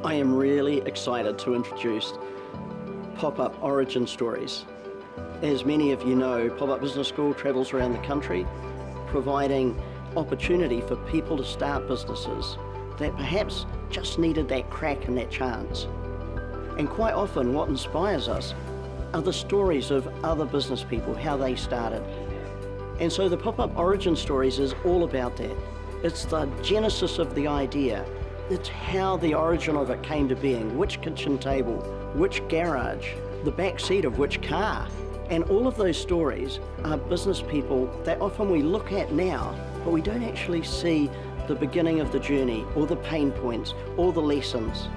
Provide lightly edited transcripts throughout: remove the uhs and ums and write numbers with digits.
I am really excited to introduce Pop-Up Origin Stories. As many of you know, Pop-Up Business School travels around the country providing opportunity for people to start businesses that perhaps just needed that crack and that chance. And quite often what inspires us are the stories of other business people, how they started. And so the Pop-Up Origin Stories is all about that. It's the genesis of the idea. It's how the origin of it came to being, which kitchen table, which garage, the back seat of which car. And all of those stories are business people that often we look at now, but we don't actually see the beginning of the journey or the pain points or the lessons.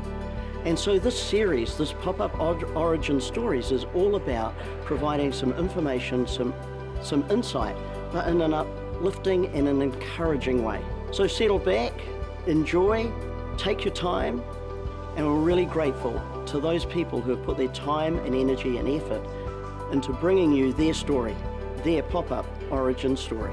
And so this series, this Pop-Up Origin Stories, is all about providing some information, some insight, but in an uplifting and an encouraging way. So settle back, enjoy, take your time, and we're really grateful to those people who have put their time and energy and effort into bringing you their story, their Pop-Up Origin Story.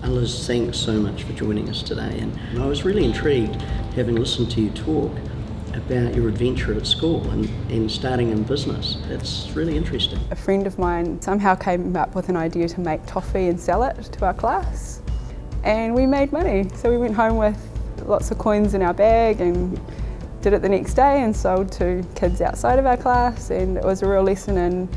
Liz, thanks so much for joining us today, and I was really intrigued having listened to you talk about your adventure at school and starting in business. It's really interesting. A friend of mine somehow came up with an idea to make toffee and sell it to our class, and we made money. So we went home with lots of coins in our bag and did it the next day and sold to kids outside of our class, and it was a real lesson in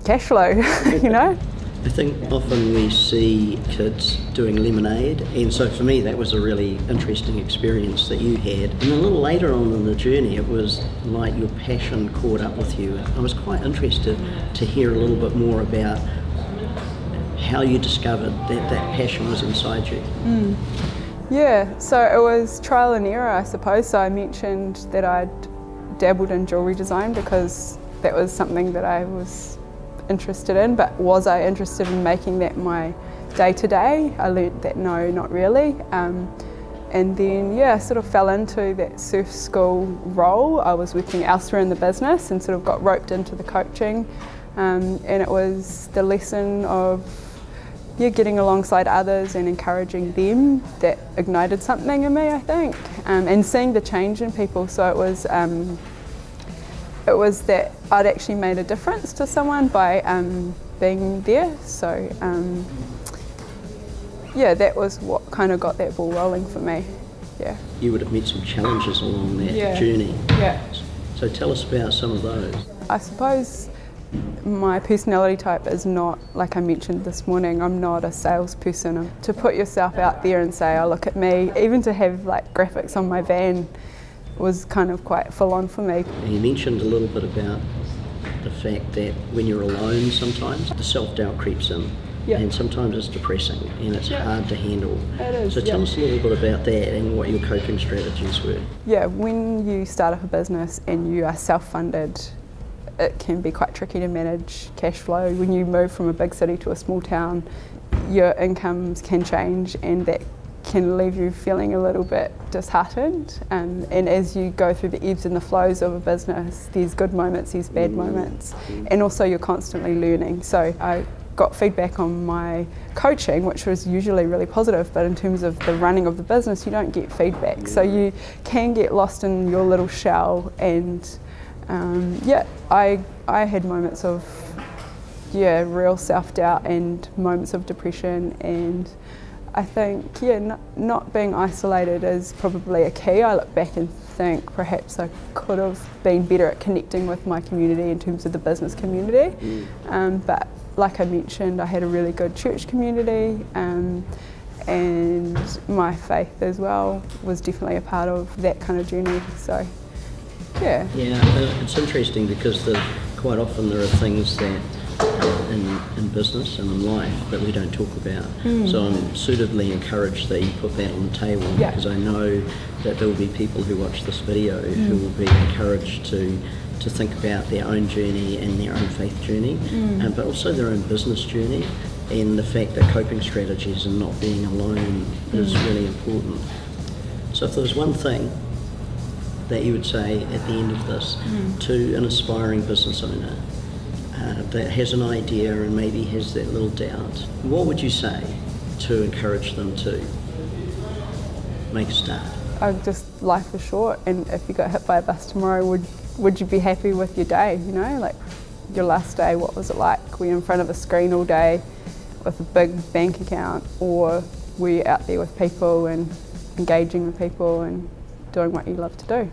cash flow, you know. I think often we see kids doing lemonade, and so for me that was a really interesting experience that you had. And a little later on in the journey it was like your passion caught up with you. I was quite interested to hear a little bit more about how you discovered that passion was inside you. Yeah, so it was trial and error, I suppose. So I mentioned that I'd dabbled in jewellery design because that was something that I was interested in, but was I interested in making that my day-to-day? I learnt that no, not really. And then, yeah, I sort of fell into that surf school role. I was working elsewhere in the business and sort of got roped into the coaching. And it was the lesson of getting alongside others and encouraging them that ignited something in me, I think, and seeing the change in people. So it was that I'd actually made a difference to someone by being there. So yeah, that was what kind of got that ball rolling for me. Yeah. You would have met some challenges along that journey. Yeah. So tell us about some of those. I suppose my personality type is not, like I mentioned this morning, I'm not a salesperson. To put yourself out there and say, oh, look at me, even to have like graphics on my van was kind of quite full on for me. You mentioned a little bit about the fact that when you're alone sometimes the self-doubt creeps in, and sometimes it's depressing and it's hard to handle. It is, so tell us a little bit about that and what your coping strategies were. Yeah, when you start up a business and you are self-funded, it can be quite tricky to manage cash flow. When you move from a big city to a small town, your incomes can change and that can leave you feeling a little bit disheartened, and as you go through the ebbs and the flows of a business, there's good moments, there's bad moments, and also you're constantly learning. So I got feedback on my coaching, which was usually really positive, but in terms of the running of the business you don't get feedback, so you can get lost in your little shell. And I had moments of real self-doubt and moments of depression, and I think, not being isolated is probably a key. I look back and think perhaps I could have been better at connecting with my community in terms of the business community. But like I mentioned, I had a really good church community, and my faith as well was definitely a part of that kind of journey. So, yeah. Yeah, it's interesting because quite often there are things that in business and in life that we don't talk about. So I'm suitably encouraged that you put that on the table, because I know that there will be people who watch this video who will be encouraged to think about their own journey and their own faith journey, but also their own business journey, and the fact that coping strategies and not being alone is really important. So if there was one thing that you would say at the end of this to an aspiring business owner that has an idea and maybe has that little doubt? What would you say to encourage them to make a start? Just life is short, and if you got hit by a bus tomorrow, would you be happy with your day? You know, like your last day, what was it like? Were you in front of a screen all day with a big bank account, or were you out there with people and engaging with people and doing what you love to do?